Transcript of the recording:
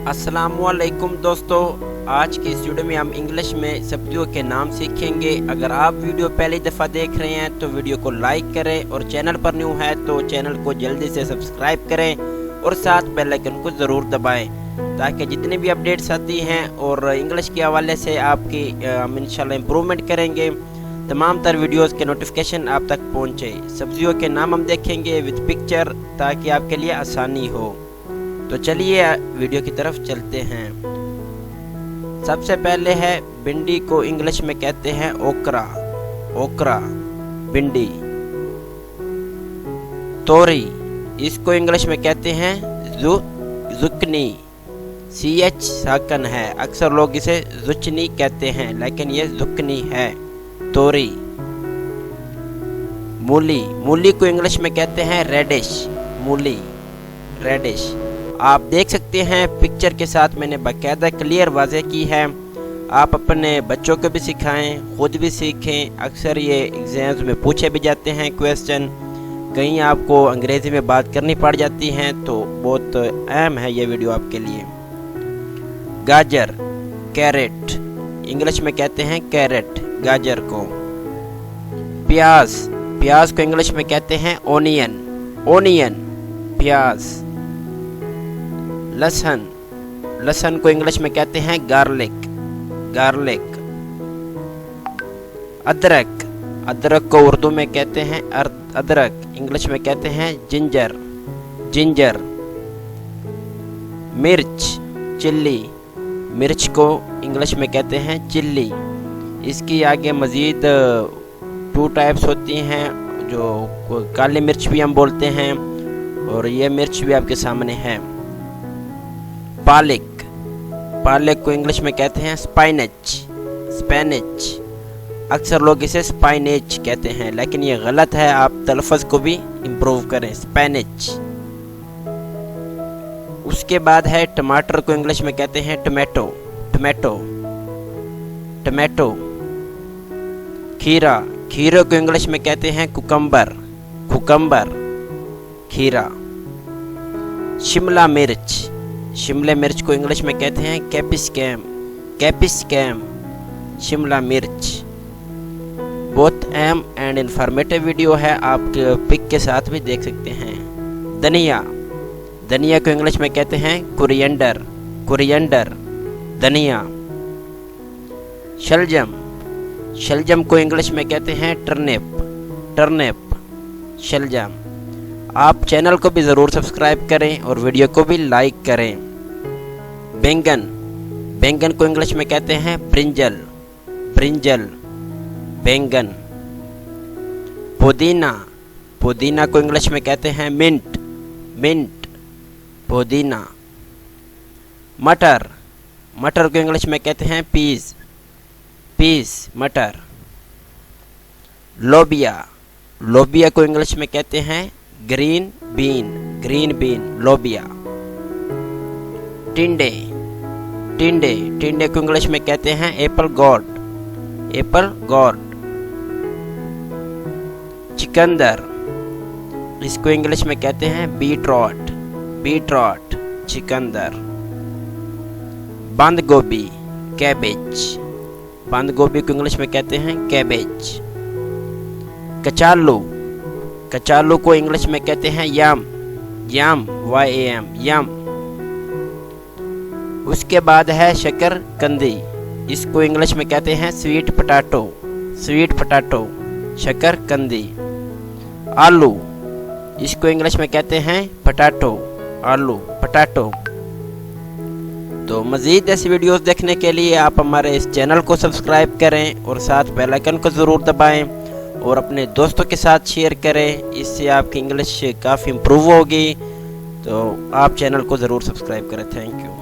अस्सलामुअलैकुम दोस्तों, आज की इस वीडियो में हम इंग्लिश में सब्जियों के नाम सीखेंगे। अगर आप वीडियो पहली दफ़ा देख रहे हैं तो वीडियो को लाइक करें और चैनल पर न्यू है तो चैनल को जल्दी से सब्सक्राइब करें और साथ बेल आइकन को ज़रूर दबाएं ताकि जितनी भी अपडेट्स आती हैं और इंग्लिश के हवाले से आपकी हम इंशाल्लाह इम्प्रूवमेंट करेंगे, तमाम तर वीडियोस के नोटिफिकेशन आप तक पहुंचे। सब्जियों के नाम हम देखेंगे विद पिक्चर ताकि आपके लिए आसानी हो। तो चलिए वीडियो की तरफ चलते हैं। सबसे पहले है भिंडी को इंग्लिश में कहते हैं ओकरा, ओकरा भिंडी। तोरी, इसको इंग्लिश में कहते हैं जुकनी, CH साकन है, अक्सर लोग इसे जुचनी कहते हैं लेकिन ये जुकनी है। तोरी। मूली, मूली को इंग्लिश में कहते हैं रेडिश, मूली, रेडिश। आप देख सकते हैं पिक्चर के साथ मैंने बाकायदा क्लियर वाज़ेह की है। आप अपने बच्चों को भी सिखाएं, खुद भी सीखें। अक्सर ये एग्जाम्स में पूछे भी जाते हैं क्वेश्चन, कहीं आपको अंग्रेज़ी में बात करनी पड़ जाती है तो बहुत अहम है ये वीडियो आपके लिए। गाजर, कैरेट, इंग्लिश में कहते हैं कैरेट, गाजर को। प्याज, प्याज को इंग्लिश में कहते हैं ओनियन, ओनियन, प्याज। लहसुन, लहसुन को इंग्लिश में कहते हैं गार्लिक, गार्लिक। अदरक, अदरक को उर्दू में कहते हैं अदरक, इंग्लिश में कहते हैं जिंजर, जिंजर। मिर्च, चिल्ली, मिर्च को इंग्लिश में कहते हैं चिल्ली। इसकी आगे मज़ीद 2 टाइप्स होती हैं, जो काली मिर्च भी हम बोलते हैं और ये मिर्च भी आपके सामने है। पालक, पालक को इंग्लिश में कहते हैं स्पाइनच, स्पेनिच। अक्सर लोग इसे स्पाइनेच कहते हैं लेकिन ये गलत है, आप तलफ़्ज़ को भी इम्प्रूव करें, स्पेनिच। उसके बाद है टमाटर को इंग्लिश में कहते हैं टोमेटो, टोमेटो, टोमेटो। खीरा, खीरे को इंग्लिश में कहते हैं कुकम्बर, कुकम्बर, खीरा। शिमला मिर्च, शिमला मिर्च को इंग्लिश में कहते हैं कैप्सिकम, कैप्सिकम, शिमला मिर्च। बहुत अहम एंड इंफॉर्मेटिव वीडियो है, आप पिक के साथ भी देख सकते हैं। धनिया, धनिया को इंग्लिश में कहते हैं कोरिएंडर, कोरिएंडर, धनिया। शलजम, शलजम को इंग्लिश में कहते हैं टर्निप, टर्निप, शलजम। आप चैनल को भी ज़रूर सब्सक्राइब करें और वीडियो को भी लाइक करें। बैंगन, बैंगन को इंग्लिश में कहते हैं ब्रिंजल, ब्रिंजल, बैंगन। पुदीना, पुदीना को इंग्लिश में कहते हैं मिंट, मिंट, पुदीना। मटर, मटर को इंग्लिश में कहते हैं पीस, पीस, मटर। लोबिया, लोबिया को इंग्लिश में कहते हैं ग्रीन बीन, ग्रीन बीन, लोबिया। टिंडे, टिंडे, टिंडे को इंग्लिश में कहते हैं एप्पल गॉड, एप्पल गॉड। चिकंदर, इसको इंग्लिश में कहते हैं बीटरूट, बीटरूट, चिकंदर। बंद गोभी, कैबेज, बंद गोभी को इंग्लिश में कहते हैं कैबेज। कचालू, कचालू को इंग्लिश में कहते हैं यम, यम, YAM, यम। उसके बाद है शकरकंदी, इसको इंग्लिश में कहते हैं स्वीट पोटैटो, स्वीट पोटैटो, शकरकंदी। आलू, इसको इंग्लिश में कहते हैं पोटैटो, आलू, पोटैटो। तो मज़ीद ऐसी वीडियोस देखने के लिए आप हमारे इस चैनल को सब्सक्राइब करें और साथ बेल आइकन को ज़रूर दबाएं और अपने दोस्तों के साथ शेयर करें, इससे आपकी इंग्लिश काफ़ी इम्प्रूव होगी। तो आप चैनल को ज़रूर सब्सक्राइब करें। Thank you.